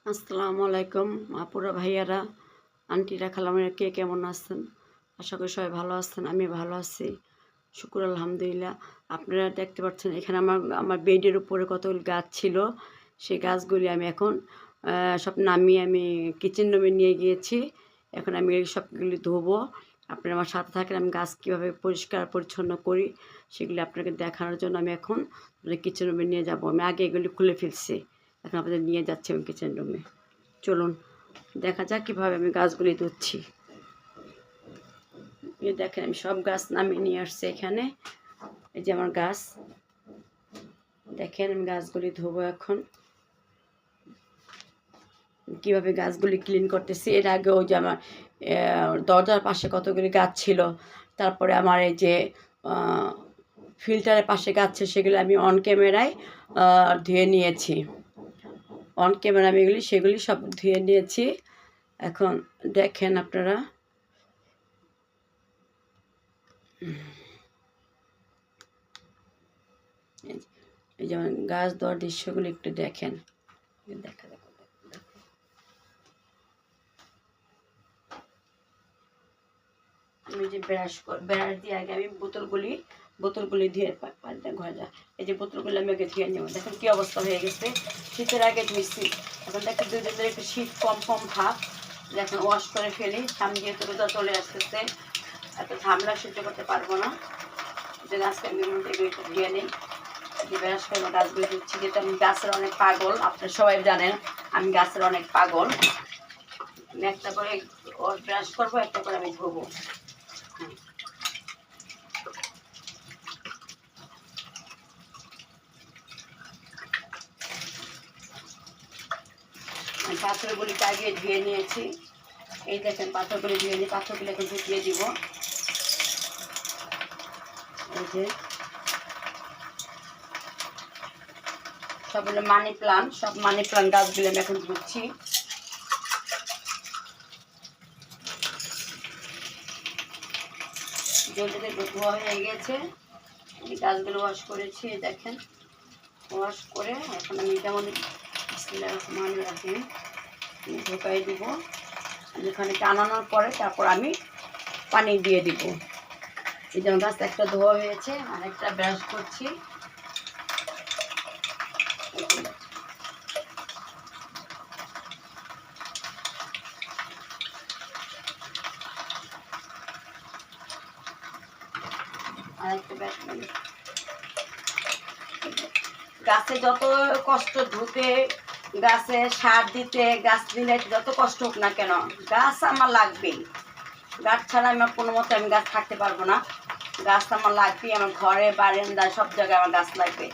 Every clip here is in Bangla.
আসসালামু আলাইকুম আপুরা ভাইয়ারা আন্টিরা খালামারা কে কেমন আছেন? আশা করি সবাই ভালো আছেন। আমি ভালো আছি, শুকুর আলহামদুলিল্লাহ। আপনারা দেখতে পাচ্ছেন এখানে আমার বেডের উপরে কতগুলি গাছ ছিল। সেই গাছগুলি আমি এখন সব নামিয়ে আমি কিচেন রুমে নিয়ে গিয়েছি। এখন আমি এই সবগুলি ধোবো। আপনারা আমার সাথে থাকেন, আমি গাছ কীভাবে পরিষ্কার পরিচ্ছন্ন করি সেগুলি আপনাকে দেখানোর জন্য আমি এখন কিচেন রুমে নিয়ে যাব। আমি আগে এগুলি খুলে ফেলছি, এখন আপনাদের নিয়ে যাচ্ছি আমি কিচেন রুমে। চলুন দেখা যাক কীভাবে আমি গাছগুলি ধুচ্ছি। এই দেখেন আমি সব গাছ নামিয়ে নিয়ে আসছি এখানে। এই যে আমার গাছ, দেখেন আমি গাছগুলি ধোবো এখন। কীভাবে গাছগুলি ক্লিন করতেছি, এর আগে ওই যে আমার দরজার পাশে কতগুলি গাছ ছিল, তারপরে আমার এই যে ফিল্টারের পাশে গাছ ছিল, সেগুলো আমি অন ক্যামেরায় ধুয়ে নিয়েছি। অন ক্যামেরা আমি সেগুলি সব ধুয়ে নিয়েছি। এখন দেখেন আপনারা, এই যেমন গাছ ধোয়ার দৃশ্যগুলো একটু দেখেন। আমি যে ব্রাশ দিয়ে আগে আমি বোতলগুলি ধুয়ে পানিটা ঘষা, এই যে বোতলগুলো আমি আগে ধুয়ে নেব। দেখেন কী অবস্থা হয়ে গেছে। শীতের আগে ধুইছি, এখন দেখেন দুই দিন ধরে একটু শীত কম কম ভাব। এখন ওয়াশ করে ফেলি, সামনে যেহেতু রোদা চলে আসতেছে, এত ঝামেলা সহ্য করতে পারবো না। যে আজকে আমি এগুলো ধুয়ে নিই, যে ব্রাশ করে গাছগুলো ধুচ্ছি। যেহেতু আমি গাছের অনেক পাগল, আপনারা সবাই জানেন আমি গাছের অনেক পাগল। আমি একটা করে ব্রাশ করবো, একটা করে আমি ধোবো। আমি পাথরগুলিকে আগে ধুয়ে নিয়েছি। এই দেখেন পাথরগুলি ধুয়ে নিই, পাথরগুলি এখন ঢুকিয়ে দিব। এই যে সবগুলো মানি প্লান্ট, সব মানি প্লান্ট গাছগুলো আমি এখন ধুচ্ছি। জলদিতে ধোয়া হয়ে গেছে, এই গাছগুলো ওয়াশ করেছি। দেখেন ওয়াশ করে এখন আমি যেমন রাখি ঢোকাই দিব। এখানে টানানোর পরে তারপর আমি পানি দিয়ে দিব। এই যেমন গাছ একটা ধোয়া হয়েছে, আর একটা ব্রাশ করছি। আর একটা ব্রাশ করি। গাছে যত কষ্ট ধুতে, গাছে সার দিতে, গাছ দিলে যত কষ্ট হোক না কেন, গাছ আমার লাগবেই। গাছ ছাড়া আমার কোনো মতে আমি গাছ থাকতে পারবো না। গাছ আমার লাগবেই, আমার ঘরে বারান্দায় সব জায়গায় আমার গাছ লাগবে।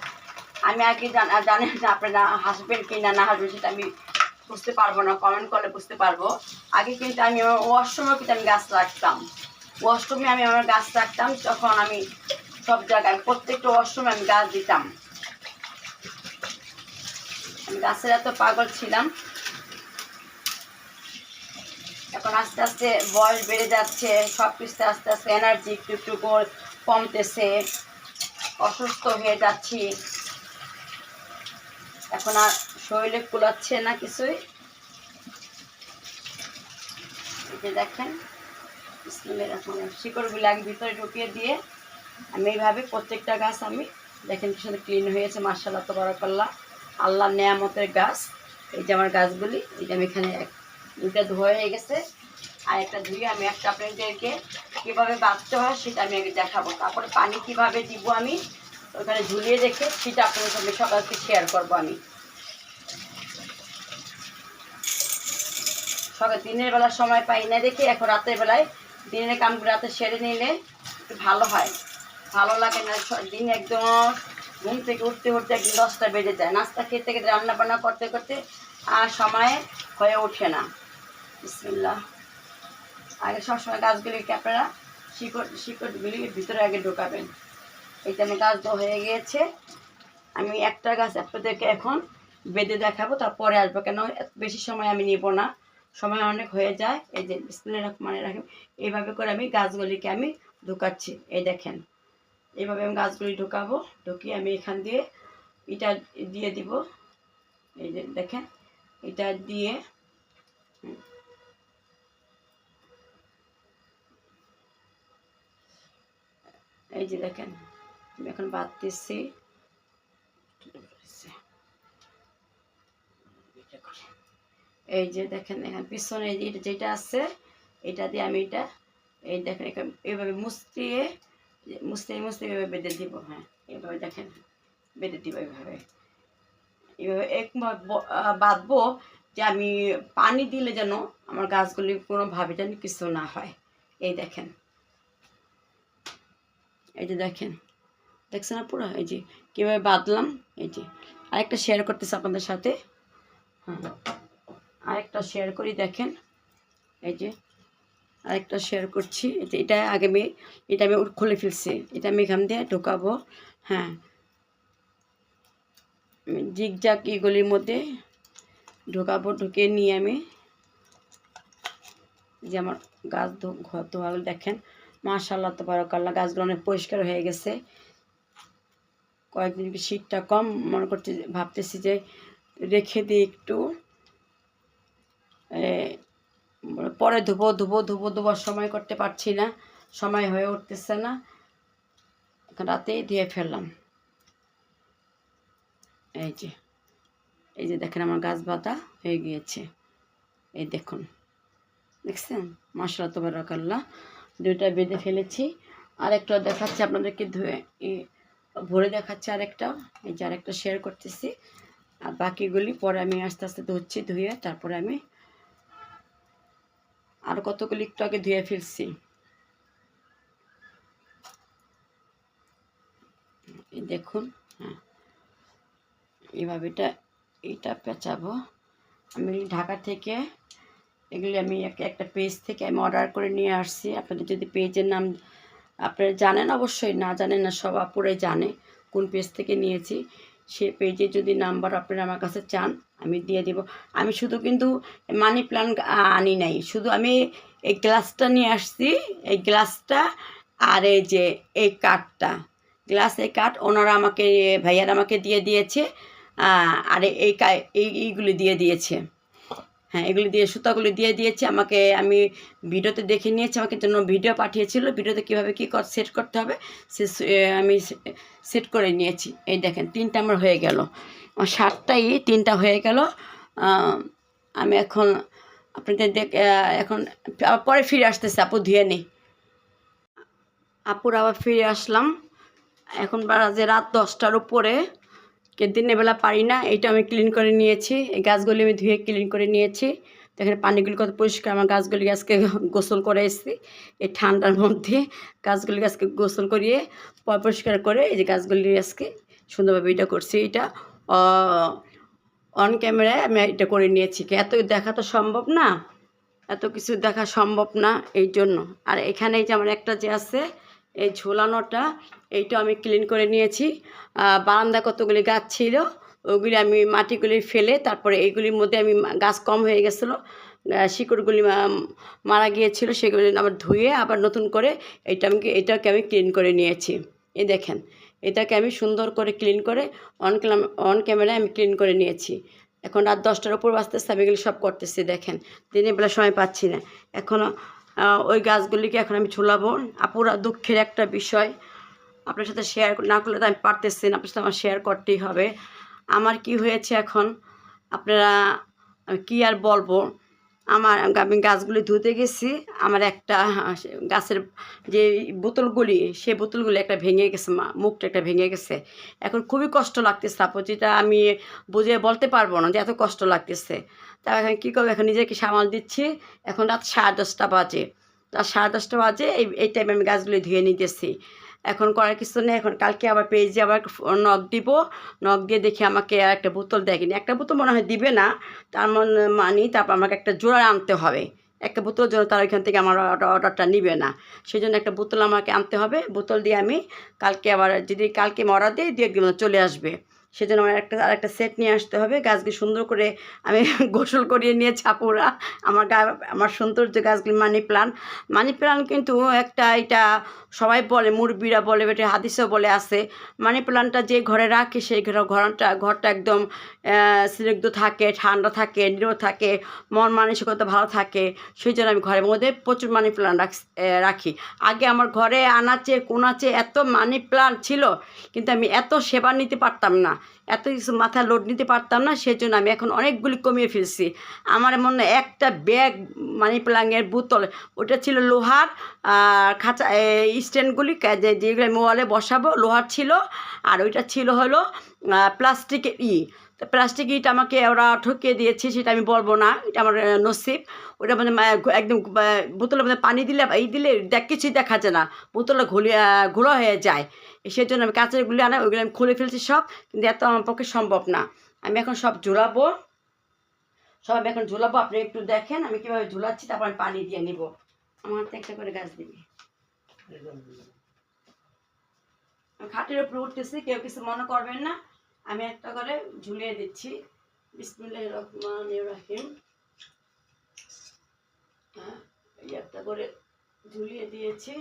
আমি আগে জানেন না, আপনারা হাসবেন কি না হাসবেন সেটা আমি বুঝতে পারবো না, কমেন্ট করলে বুঝতে পারবো। আগে কিন্তু আমি আমার ওয়াশরুমেও কিন্তু আমি গাছ রাখতাম। ওয়াশরুমে আমি আমার গাছ রাখতাম, তখন আমি সব জায়গায় প্রত্যেকটা ওয়াশরুমে আমি গাছ দিতাম। আমি গাছের এত পাগল ছিলাম। এখন আস্তে আস্তে বয়স বেড়ে যাচ্ছে, সব কিছুতে আস্তে আস্তে এনার্জি একটু একটু কমতেছে, অসুস্থ হয়ে যাচ্ছি। এখন আর শরীরে কুলাচ্ছে না কিছুই। এই যে দেখেন শিকড়গুলো আগে ভিতরে ঢুকিয়ে দিয়ে আমি এইভাবে প্রত্যেকটা গাছ আমি দেখেন কি সুন্দর ক্লিন হয়েছে, মাশাআল্লাহ তাবারাকাল্লাহ, আল্লাহর নেয়ামতের গাছ। এই যে আমার গাছগুলি, এই যে আমি এখানে দুইটা ধোয়া হয়ে গেছে, আর একটা ধুয়ে আমি একটা আপনাদেরকে কীভাবে বাঁধতে হয় সেটা আমি আগে দেখাবো। তারপরে পানি কীভাবে দিব আমি ওখানে ঝুলিয়ে রেখে সেটা আপনাদের সঙ্গে সকালকে শেয়ার করবো। আমি সকাল দিনের বেলা সময় পাই না দেখি, এখন রাতের বেলায় দিনের কামগুলো রাতে সেরে নিলে একটু ভালো হয়, ভালো লাগে না। দিন একদম ঘুম থেকে উঠতে উঠতে একদম 10টা বেজে যায়, নাস্তা খেতে খেতে রান্না বান্না করতে করতে আর সময় হয়ে ওঠে না। বিসমিল্লাহ। আগে সবসময় গাছগুলিকে আপনারা শিকড়গুলি ভিতরে আগে ঢোকাবেন। এইটা আমি গাছ হয়ে গিয়েছে, আমি একটা গাছ আপনাদেরকে এখন বেঁধে দেখাবো, তারপরে আসবো, কেন বেশি সময় আমি নিব না, সময় অনেক হয়ে যায়। এই যে বিসমিল্লাহির রহমানির রহিম, এইভাবে করে আমি গাছগুলিকে আমি ঢুকাচ্ছি। এই দেখেন এইভাবে আমি গাছগুলি ঢুকাবো, ঢুকিয়ে আমি এখান দিয়ে এটা দিয়ে দিব। এই যে দেখেন এটা দিয়ে এই যে দেখেন আমি এখন বাঁধতেছি। এই যে দেখেন এখানে পিছনে যেটা আছে এটা দিয়ে আমি এটা এই দেখেন এইভাবে মুছতে মুছতে মুছতে এইভাবে বেঁধে দিব। হ্যাঁ এইভাবে দেখেন বেঁধে দিব এইভাবে একভাবে বাঁধবো যে আমি পানি দিলে যেন আমার গাছগুলি কোনোভাবে যেন কিছু না হয়। এই দেখেন এই যে দেখেন দেখছেন না পুরো এই যে কীভাবে বাঁধলাম। এই যে আরেকটা শেয়ার করতেছি আপনাদের সাথে। হ্যাঁ আরেকটা শেয়ার করি দেখেন এই যে আরেকটা শেয়ার করছি। এটা আগে এটা আমি খুলে ফেলছি, এটা আমি এখান দিয়ে ঢোকাবো। হ্যাঁ জিগজাগ এগুলির মধ্যে ঢোকাবো, ঢুকিয়ে নিয়ে আমি যে আমার গাছ ধোয়া দেখেন মাশাআল্লাহ তাবারাকাল্লাহ গাছগুলো অনেক পরিষ্কার হয়ে গেছে। কয়েকদিন শীতটা কম মনে করতে ভাবতেছি যে রেখে দিই একটু, পরে ধোবার সময় করতে পারছি না, সময় হয়ে উঠতেছে না, রাতেই ধুয়ে ফেললাম। এই যে দেখেন আমার গাছ বাঁধা হয়ে গিয়েছে। এই দেখুন দেখছেন মাশাআল্লাহ তাবারাকাল্লাহ দুইটা বেঁধে ফেলেছি। আরেকটা দেখাচ্ছি আপনাদেরকে ধুয়ে ভরে দেখাচ্ছি আরেকটা। এই যে আরেকটা শেয়ার করতেছি, আর বাকিগুলি পরে আমি আস্তে আস্তে ধুচ্ছি, ধুয়ে তারপরে আমি আর কতগুলি একটু আগে ধুয়ে ফেলছি। এই দেখুন হ্যাঁ এইভাবে এটা পেঁচাবো। আমি ঢাকা থেকে এগুলি আমি একটা পেজ থেকে আমি অর্ডার করে নিয়ে আসছি। আপনাদের যদি পেজের নাম আপনারা জানেন, অবশ্যই না জানেন না, সব আপুরাই জানে কোন পেজ থেকে নিয়েছি। সে পেজে যদি নাম্বার আপনারা আমার কাছে চান আমি দিয়ে দেব। আমি শুধু কিন্তু মানি প্ল্যান্ট আনি নাই, শুধু আমি এই গ্লাসটা নিয়ে আসছি, এই গ্লাসটা আর এই যে এই কাঠটা, গ্লাস এই কাঠ ওনারা আমাকে ভাইয়ারা আমাকে দিয়ে দিয়েছে, আর এইগুলি দিয়ে দিয়েছে। হ্যাঁ এগুলি দিয়ে সুতাগুলি দিয়ে দিয়েছে আমাকে, আমি ভিডিওতে দেখে নিয়েছি, আমাকে জন্য ভিডিও পাঠিয়েছিল, ভিডিওতে কীভাবে কী সেট করতে হবে আমি সেট করে নিয়েছি। এই দেখেন 3টা আমার হয়ে গেল, আমার 7টাই 3টা হয়ে গেল। আমি এখন আপনাদের এখন পরে ফিরে আসতেছে, আপু ধুয়ে নেই। আপুর আবার ফিরে আসলাম, এখন বাজে রাত 10টার উপরে। দিনের বেলা পারি না, এটা আমি ক্লিন করে নিয়েছি, এই গাছগুলি আমি ধুয়ে ক্লিন করে নিয়েছি। দেখেন পানিগুলি কত পরিষ্কার, আমার গাছগুলি আজকে গোসল করে এসেছি এই ঠান্ডার মধ্যে, গাছগুলি আজকে গোসল করিয়ে পরিষ্কার করে এই যে গাছগুলি আজকে সুন্দরভাবে এটা করছি। এটা অন ক্যামেরায় আমি এটা করে নিয়েছি, এত দেখা তো সম্ভব না, এত কিছু দেখা সম্ভব না এই জন্য। আর এখানে এই যে আমার একটা যে আছে এই ঝোলানোটা, এইটা আমি ক্লিন করে নিয়েছি। বারান্দা কতগুলি গাছ ছিল ওইগুলি আমি মাটিগুলি ফেলে তারপরে এইগুলির মধ্যে আমি গাছ কম হয়ে গেছিলো, শিকড়গুলি মারা গিয়েছিল, সেগুলি আবার ধুয়ে আবার নতুন করে এটাকে আমি ক্লিন করে নিয়েছি। এই দেখেন এটাকে আমি সুন্দর করে ক্লিন করে অন ক্যামেরায় আমি ক্লিন করে নিয়েছি। এখন রাত 10টার উপর বাজতেছে, আমি এগুলি সব করতেছি। দেখেন দিনের বেলা সময় পাচ্ছি না, এখনও ওই গাছগুলিকে এখন আমি ঝুলাবো। আপুরা দুঃখের একটা বিষয়, আপনার সাথে শেয়ার না করলে তো আমি পারতেছি না, আপনার সাথে আমার শেয়ার করতেই হবে। আমার কি হয়েছে এখন আপনারা কি আর বলবো, আমি গাছগুলি ধুতে গেছি, আমার একটা গাছের যে বোতলগুলি সেই বোতলগুলি একটা ভেঙে গেছে, মুখটা একটা ভেঙে গেছে। এখন খুবই কষ্ট লাগতেছে আপু, যেটা আমি বুঝিয়ে বলতে পারবো না যে এত কষ্ট লাগতেছে। তা এখন কী করবো, এখন নিজেকে সামাল দিচ্ছি। এখন রাত 10:30 বাজে, রাত 10:30 বাজে, এই টাইমে আমি গাছগুলি ধুয়ে নিতেছি। এখন করার কিছু নেই, এখন কালকে আবার পেজে আবার নখ দিব, নখ দিয়ে দেখি আমাকে একটা বোতল দেখেনি, একটা বোতল মনে হয় দিবে না, তার মানি তারপর আমাকে একটা জোড়া আনতে হবে, একটা বোতলের জন্য তার ওইখান থেকে আমার অর্ডারটা নিবে না, সেই জন্য একটা বোতল আমাকে আনতে হবে। বোতল দিয়ে আমি কালকে আবার যদি কালকে অর্ডার দিই 2-1 দিন চলে আসবে, সেজন্য আমার আরেকটা সেট নিয়ে আসতে হবে। গাছগুলি সুন্দর করে আমি গোসল করিয়ে নিয়েছি আপুরা। আমার সৌন্দর্য গাছগুলি মানি প্লান্ট কিন্তু একটা এটা সবাই বলে, মুরব্বিরা বলে, এটা হাদিসেও বলে আছে, মানি প্লান্টটা যে ঘরে রাখে সেই ঘরটা একদম স্নিগ্ধ থাকে, ঠান্ডা থাকে, নীরব থাকে, মন মানসিকতা ভালো থাকে। সেই জন্য আমি ঘরের মধ্যে প্রচুর মানি প্লান্ট রাখি। আগে আমার ঘরে আনাচে কোনাচে এত মানি প্লান্ট ছিল, কিন্তু আমি এত সেবা নিতে পারতাম না, এত কিছু মাথায় লোড নিতে পারতাম না। সেজন্য আমি এখন অনেকগুলি কমিয়ে ফেলছি। আমার মনে হয় একটা ব্যাগ মানি প্লান্টের বোতল, ওটা ছিল লোহার খাঁচা স্ট্যান্ডগুলি যেগুলো আমি ওয়ালে বসাবো, লোহার ছিল। আর ওইটা ছিল হলো প্লাস্টিকের তো প্লাস্টিক ইট আমাকে ওরা ঠকিয়ে দিয়েছে, সেটা আমি বলবো না, এটা আমার নসিব। ওটা মানে একদম বোতলের মধ্যে পানি দিলে দিলে কিছুই দেখা যায় না, বোতলটা ঘোলা হয়ে যায়। সেই জন্য আমি কাঁচেরগুলি আনা, ওইগুলো আমি খুলে ফেলছি সব, কিন্তু এত আমার পক্ষে সম্ভব না। আমি এখন সব ঝুলাবো, আমি এখন ঝুলাবো। আপনি একটু দেখেন আমি কীভাবে ঝুলাচ্ছি, তারপর আমি পানি দিয়ে নিব। আমার হাতে একটা করে গাছ দিবি। খাটের উপরে উঠতেছি, কেউ কিছু মনে করবেন না, আমি একটা করে ঝুলিয়ে দিচ্ছি। বিসমিল্লাহির রহমানির রহিম। হ্যাঁ, এই একটা করে ঝুলিয়ে দিয়েছি।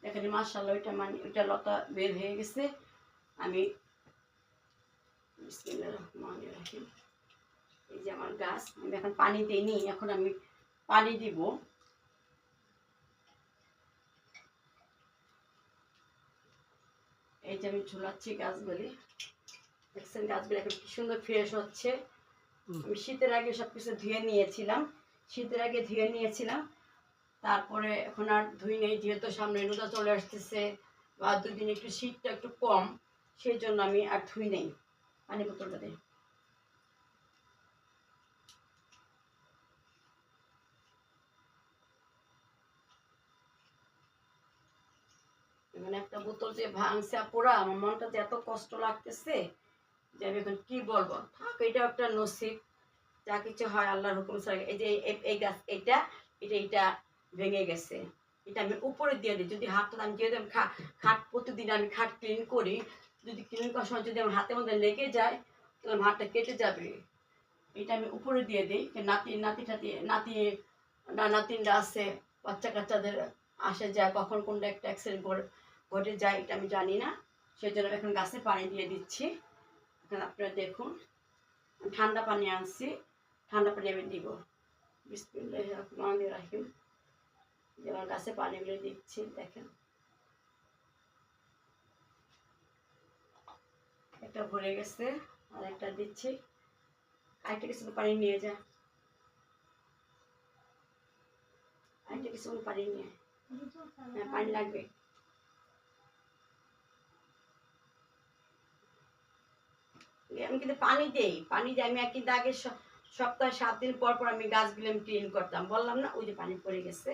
দেখেন মাশাআল্লাহ, ওইটা লতা বের হয়ে গেছে। আমি বিসমিল্লাহির রহমানির রহিম, এই যে আমার গাছ, আমি এখন পানি দিইনি, এখন আমি পানি দিব। এই যে আমি ঝুলাচ্ছি গাছগুলি, দেখছেন গাছগুলি এখন কি সুন্দর ফ্রেশ হচ্ছে। আমি শীতের আগে সব কিছু ধুয়ে নিয়েছিলাম, তারপরে এখন আর ধুই নেই, যেহেতু সামনে রোজা চলে আসতেছে, বা দুদিন একটু শীতটা একটু কম, সেই জন্য আমি আর ধুই নেই। পানি বোতলটা দিই। মানে একটা বোতল যে ভাঙছে পুরা, আমার মনটা যে এত কষ্ট লাগতেছে যে আমি এখন কি বলবো। থাক, এটা একটা নসিব, যা কিছু হয় আল্লাহর হুকুম ছাড়া। এই যে এই গাছ এইটা ভেঙে গেছে, এটা আমি উপরে দিয়ে দিই। যদি হাতটা আমি যেহেতু খাট প্রতিদিন আমি খাট ক্লিন করি, যদি ক্লিন করার সময় যদি আমার হাতের মধ্যে লেগে যায়, তাহলে আমার হাতটা কেটে যাবে। এটা আমি উপরে দিয়ে দিই। নাতিনরা আছে, বাচ্চা কাচ্চাদের আসে যায়, কখন কোনটা একটা অ্যাক্সিডেন্ট ঘটে যায় এটা আমি জানি না। সেই জন্য এখন গাছে পানি দিয়ে দিচ্ছি। এখন আপনারা দেখুন, ঠান্ডা পানি আনছি, ঠান্ডা পানি আমি দিব। বিসমিল্লাহির রহমানির রহিম। যেমন গাছে পানিগুলো দিচ্ছি, দেখেন একটা ভরে গেছে, আর একটা দিচ্ছি। আরেকটা কিছু পানি নিয়ে যা, আরেকটা কিছু পানি নিয়ে। হ্যাঁ, পানি লাগবে। আমি কিন্তু পানি দিই। আমি কিন্তু আগে সপ্তাহে 7 দিন পর পর আমি গাছগুলো আমি ক্লিন করতাম, বললাম না। ওই যে পানি পড়ে গেছে,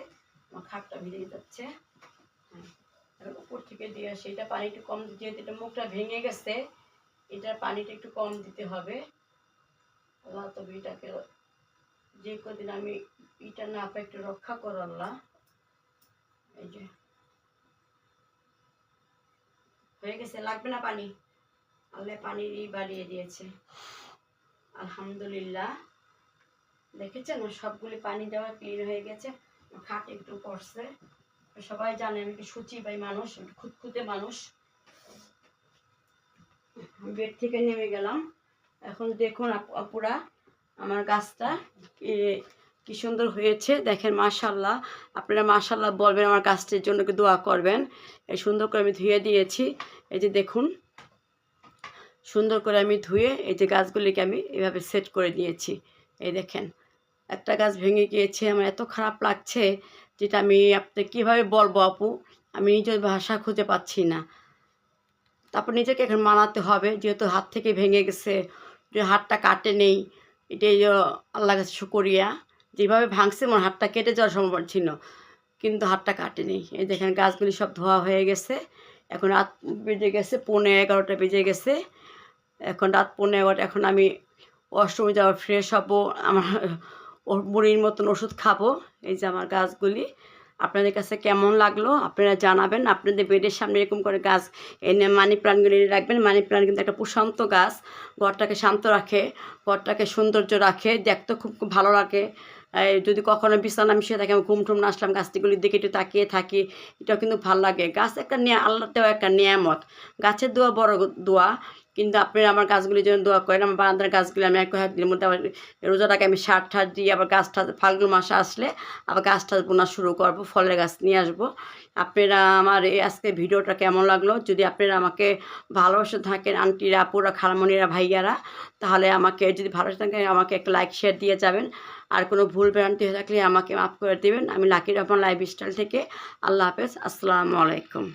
আমার খাটটা ভিজে যাচ্ছে। হ্যাঁ, উপর থেকে দিয়ে সেটা পানি একটু কম, যেহেতু এটা মুখটা ভেঙে গেছে, এটার পানিটা একটু কম দিতে হবে। আল্লাহ তবে এটাকে যে কদিন আমি এটা না পাই একটু রক্ষা করো আল্লাহ। এই যে হয়ে গেছে, লাগবে না পানি, আল্লাহ পানি বাড়িয়ে দিয়েছে, আলহামদুলিল্লাহ। দেখেছেন সবগুলি পানি দেওয়া ক্লিন হয়ে গেছে। খাট একটু পড়ছে, সবাই জানে আমি একটু সুচিবাই মানুষ, খুঁতখুঁতে মানুষ। বেড থেকে নেমে গেলাম। এখন দেখুন আপুরা, আমার গাছটা কি সুন্দর হয়েছে, দেখেন মাশাআল্লাহ। আপনারা মাশাআল্লাহ বলবেন, আমার গাছটির জন্য দোয়া করবেন। এই সুন্দর করে আমি ধুয়ে দিয়েছি, এই যে দেখুন সুন্দর করে আমি ধুয়ে এই যে গাছগুলিকে আমি এভাবে সেট করে দিয়েছি। এই দেখেন একটা গাছ ভেঙে গিয়েছে, আমার এত খারাপ লাগছে, যেটা আমি আপনাকে কীভাবে বলবো আপু, আমি নিজের ভাষা খুঁজে পাচ্ছি না। তারপর নিজেকে এখন মানাতে হবে, যেহেতু হাত থেকে ভেঙে গেছে, যে হাতটা কাটে নেই, এটাই আল্লাহ কাছে শুকরিয়া। যেভাবে ভাঙছে আমার হাতটা কেটে যাওয়ার সম্ভাবনা ছিল, কিন্তু হাতটা কাটে নেই। এই দেখেন গাছগুলি সব ধোয়া হয়ে গেছে। এখন রাত বেজে গেছে 11:30 বেজে গেছে, এখন রাত 11:15। এখন আমি ওয়াশরুমে যাওয়ার ফ্রেশ হবো, আমার মুড়ির মতন ওষুধ খাবো। এই যে আমার গাছগুলি, আপনাদের কাছে কেমন লাগলো আপনারা জানাবেন। আপনাদের বেডের সামনে এরকম করে গাছ এনে মানি প্ল্যান্টগুলি রাখবেন। মানি প্ল্যান্ট কিন্তু একটা প্রশান্ত গাছ, ঘরটাকে শান্ত রাখে, ঘরটাকে সৌন্দর্য রাখে, দেখতে খুব খুব ভালো লাগে। যদি কখনো বিছানা আমি শুয়ে থাকি, আমি ঘুম টুম না আসলাম গাছটিগুলির দিকে একটু তাকিয়ে থাকি, এটাও কিন্তু ভালো লাগে। গাছ একটা আল্লাহ দেওয়া একটা নিয়ামত। গাছের দোয়া বড় দোয়া, কিন্তু আপনারা আমার গাছগুলির জন্য দোয়া করেন। আমার বারান্দার গাছগুলি আমি কয়েকদিনের মধ্যে আবার রোজাটাকে আমি সার ঠার দিয়ে আবার গাছ ঠাছ ফাল্গুন মাসে আসলে আবার গাছ ঠাছ বোনা শুরু করবো, ফলের গাছ নিয়ে আসবো। আপনারা আমার এই আজকে ভিডিওটা কেমন লাগলো, যদি আপনারা আমাকে ভালোবাসে থাকেন আন্টিরা, আপুরা, খালামণিরা, ভাইয়ারা, তাহলে আমাকে যদি ভালোবাসে থাকেন আমাকে একটা লাইক শেয়ার দিয়ে যাবেন। আর কোনো ভুল ভ্রান্তি হয়ে থাকলে আমাকে মাফ করে দেবেন। আমি লাকি রহমান লাইফস্টাইল থেকে। আল্লাহ হাফেজ, আসসালামু আলাইকুম।